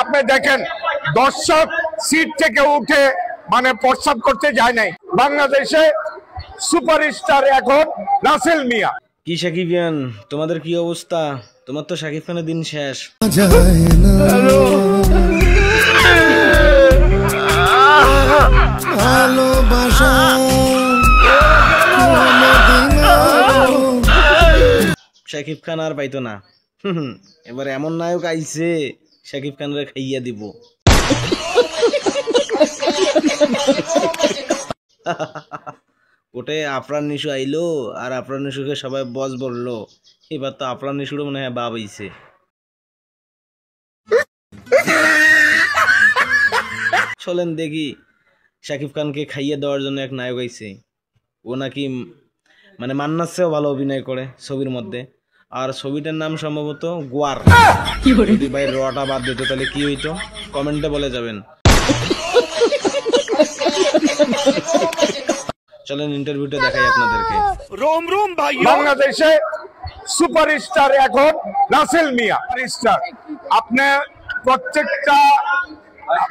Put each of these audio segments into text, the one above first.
আপনি দেখেন দর্শক সিট থেকে উঠে মানে প্রস্তাব করতে যায় নাই। বাংলাদেশে সুপারস্টার এখন রাসেল মিয়া। কি সাকিবিয়ান, তোমাদের কি অবস্থা? তোমার তো শাকিব খানের দিন শেষ। শাকিব খান আর পাইতো না। এবার এমন নায়ক আইছে শাকিব খানরে খাইয়া দিব। ওটে আফরান নিশু আইলো আর আফরান নিশুকে সবাই বস বললো। এবার তো আফরান নিশুরও মনে হয় বাপ আইছে। চলেন দেখি শাকিব খানকে খাইয়ে দেওয়ার জন্য এক নায়ক আইছে। ও নাকি মানে মান্নার চেয়েও ভালো অভিনয় করে ছবির মধ্যে। আর ছবিটার নাম সম্ভবত গোয়ার। যদি ভাই রটা বাদ দিত তাহলে কি হইতো কমেন্টে বলে যাবেন। চলেন ইন্টারভিউটা দেখাই আপনাদেরকে। রোম রোম ভাই, বাংলাদেশে সুপারস্টার এখন রাসেল মিয়া স্টার। আপনি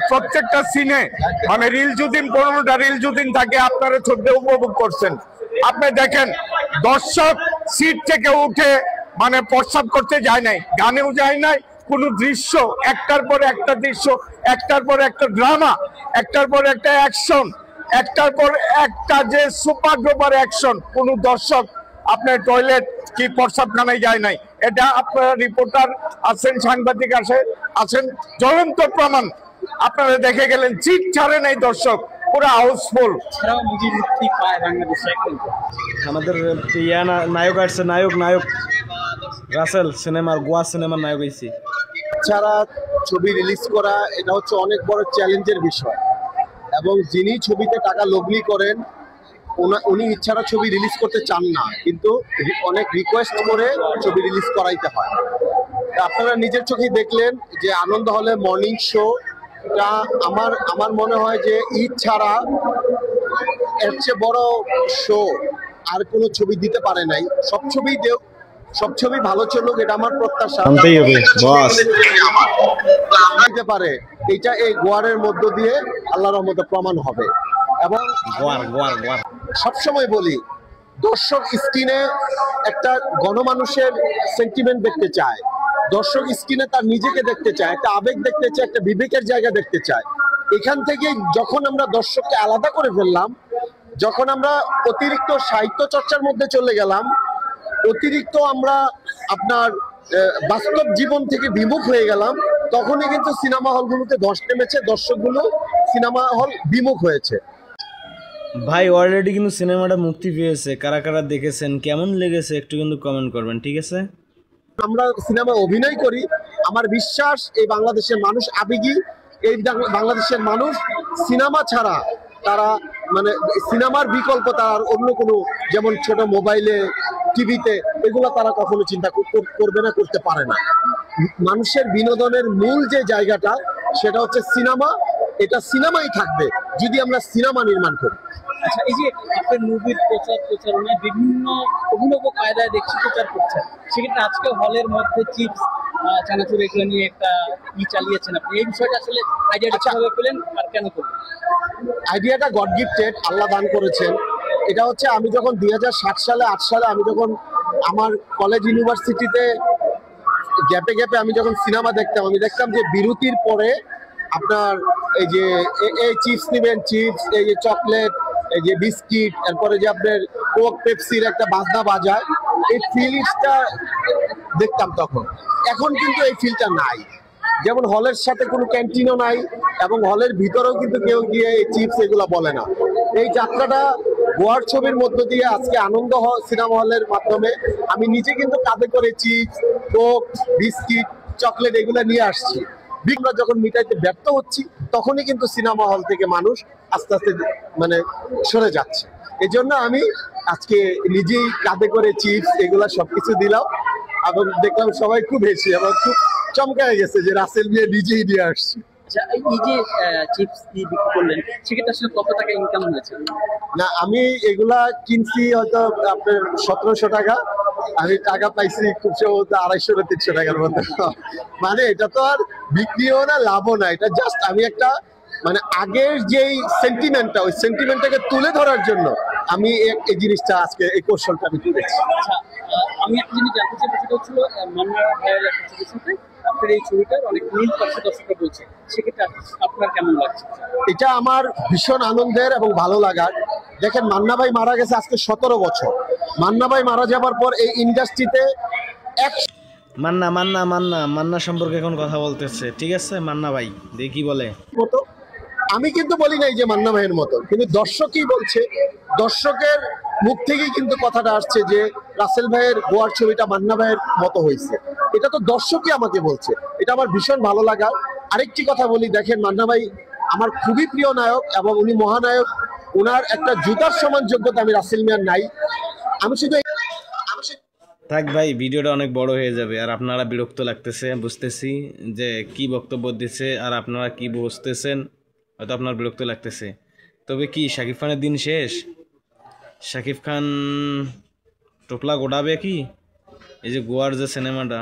প্রত্যেকটা সিনে মানে রিল যদি 15টা রিল যদি থাকে আপনারা ছবি উপভোগ করছেন। আপনি দেখেন দর্শক সিট থেকে উঠে মানে প্রস্তাব করতে যায় নাই, গানেও যায় নাই, কোনো দৃশ্য একটার পর একটা দৃশ্য, একটার পর একটা ড্রামা, একটার পর একটা অ্যাকশন, একটার পর একটা যে সুপার ডুপার অ্যাকশন, কোনো দর্শক আপনার টয়লেট কি প্রস্তাবখানায় যায় নাই। এটা আপনারা রিপোর্টার আছেন, সাংবাদিক আছেন, জ্বলন্ত প্রমাণ আপনারা দেখে গেলেন। চিট ছাড়ে নাই দর্শক, পুরো হাউসফুল। আমাদের নায়ক আসছে, নায়ক রাসেল সিনেমার গোয়া সিনেমার নায়ক হয়েছে। ছাড়া ছবি রিলিজ করা এটা হচ্ছে অনেক বড় চ্যালেঞ্জের বিষয়, এবং যিনি ছবিতে টাকা লগ্নি করেন উনি ইচ্ছারা ছবি রিলিজ করতে চান না, কিন্তু অনেক রিকোয়েস্ট করে ছবি রিলিজ করাইতে হয়। আপনারা নিজের চোখেই দেখলেন যে আনন্দ হলে মর্নিং শোটা আমার মনে হয় যে ঈদ ছাড়া এর চেয়ে বড় শো আর কোনো ছবি দিতে পারে নাই। সব ছবি ভালো চলুক, এটা আমার প্রত্যাশা। দিতে পারে এটা এই গোয়ারের মধ্য দিয়ে আল্লাহর রহমতে প্রমাণ হবে। এবং সবসময় বলি, দর্শক স্ক্রিনে একটা গণমানুষের সেন্টিমেন্ট দেখতে চায়, দর্শক স্ক্রিনে তার নিজেকে দেখতে চায়, একটা আবেগ দেখতে চায়, একটা বিবেকের জায়গা দেখতে চায়। এখান থেকে যখন আমরা দর্শককে আলাদা করে ফেললাম, যখন আমরা অতিরিক্ত সাহিত্য চর্চার মধ্যে চলে গেলাম, অতিরিক্ত আমরা আপনার বাস্তব জীবন থেকে বিমুখ হয়ে গেলাম, তখনই কিন্তু সিনেমা হলগুলোতে ধস নেমেছে, দর্শকগুলো সিনেমা হল বিমুখ হয়েছে। ভাই অলরেডি কিন্তু সিনেমাটা মুক্তি পেয়েছে, কারা কারা দেখেছেন, কেমন লেগেছে একটু কিন্তু কমেন্ট করবেন, ঠিক আছে? আমরা সিনেমা অভিনয় করি, আমার বিশ্বাস এই বাংলাদেশের মানুষ আবেগী, এই বাংলাদেশের মানুষ সিনেমা ছাড়া তারা মানে সিনেমার বিকল্প তার অন্য কোনো, যেমন ছোট মোবাইলে টিভিতে, এগুলো তারা কখনো চিন্তা করবে না, করতে পারে না। মানুষের বিনোদনের মূল যে জায়গাটা সেটা হচ্ছে সিনেমা, এটা সিনেমাই থাকবে যদি আমরা সিনেমা নির্মাণ করি। আচ্ছা, এই যে আপনার মুভির প্রচারণায় বিভিন্ন অভিনব কায়দায় দেখছি প্রচার করছেন, সেক্ষেত্রে আজকে হলের মধ্যে চিপস চানাচুর এগুলো নিয়ে একটা চালিয়েছেন আপনি, এই বিষয়টা আসলে আইডিয়াটা কিভাবে পেলেন আর কেন করলেন? আইডিয়াটা গড গিফটেড, আল্লাহ দান করেছেন। এটা হচ্ছে আমি যখন 2007 সালে 8 সালে আমি যখন আমার কলেজ ইউনিভার্সিটিতে গ্যাপে আমি যখন সিনেমা দেখতাম, আমি দেখতাম যে বিরতির পরে আপনার এই যে এই চিপস নেবেন, চিপস, এই যে চকলেট, এই যে বিস্কিট, এরপরে যে আপনার কোক পেপসির একটা বাজনা বাজায়, এই ফিলটা দেখতাম তখন। এখন কিন্তু এই ফিলটা নাই, যেমন হলের সাথে কোনো ক্যান্টিনও নাই, এবং হলের ভিতরেও কিন্তু কেউ গিয়ে এই চিপস এগুলো বলে না। এই যাত্রাটা গোয়ার ছবির মধ্য দিয়ে আজকে আনন্দ সিনেমা হলের মাধ্যমে আমি নিজে কিন্তু কাঁধে করে চিপস, কোক, বিস্কিট, চকলেট এগুলো নিয়ে আসছি। আমরা যখন মিটাইতে ব্যর্থ হচ্ছি, তখনই কিন্তু সিনেমা হল থেকে মানুষ আস্তে আস্তে মানে সরে যাচ্ছে। এই জন্য আমি আজকে নিজেই কাঁধে করে চিপস এগুলা সবকিছু দিলাম, এবং দেখলাম সবাই খুব হেসে, আমার খুব চমকায় গেছে যে রাসেল মিয়া নিজেই দিয়ে আসছি। এই যে চিপস বিক্রি করলেন, সেক্ষেত্রে আসলে কত টাকা ইনকাম হয়েছে? না, আমি এগুলা কিনছি হয়তো আপনার 1700 টাকা, আমি টাকা পাইছি খুব সম্ভবত 250 না 300 টাকার মতো। মানে এটা তো আর বিক্রিও না লাভও না, এটা জাস্ট আমি একটা মানে আগের যেই সেন্টিমেন্টটা, ওই সেন্টিমেন্টটাকে তুলে ধরার জন্য আমি এই জিনিসটা আজকে এই কৌশলটা আমি করেছি। আচ্ছা, আমি একটা জিনিস জানতে চাইবো, সেটা হচ্ছিল মান্না ভাইয়ের একটা ছবির সাথে আপনার এই ছবিটার অনেক মিল পাচ্ছে দর্শকরা বলছে, সেক্ষেত্রে আপনার কেমন লাগছে? এটা আমার ভীষণ আনন্দের এবং ভালো লাগার। দেখেন, মান্না ভাই মারা গেছে আজকে 17 বছর। মান্না ভাই মারা যাবার পর এই ইন্ডাস্ট্রিতে মান্না মান্না মান্না মান্না সম্পর্কে এখন কথা বলতেছে, ঠিক আছে মান্না ভাই দেখি কি বলে। মতো আমি কিন্তু বলি নাই যে মান্না ভাইয়ের মতো, কিন্তু দর্শকই বলছে, দর্শকের মুখ থেকেই কিন্তু কথাটা আসছে যে রাসেল ভাইয়ের গোয়ার ছবিটা মান্না ভাইয়ের মতো হয়েছে। এটা তো দর্শকই আমাকে বলছে, এটা আমার ভীষণ ভালো লাগা। আরেকটি কথা বলি, দেখেন মান্না ভাই আমার খুবই প্রিয় নায়ক এবং উনি মহানায়ক। ওনার একটা জুতার সমান যোগ্যতা আমি রাসেল মিয়ার নাই। আমি শুধু থাক ভাই, ভিডিওটা অনেক বড় হয়ে যাবে আর আপনারা বিরক্ত লাগতেছে বুঝতেছি যে কি বক্তব্য দিচ্ছে আর আপনারা কি বুঝতেছেন, হয়তো আপনার বিরক্ত লাগতেছে। তবে কি শাকিব খানের দিন শেষ? শাকিব খান টোপলা গোটাবে কি? এই যে গোয়ার যে সিনেমাটা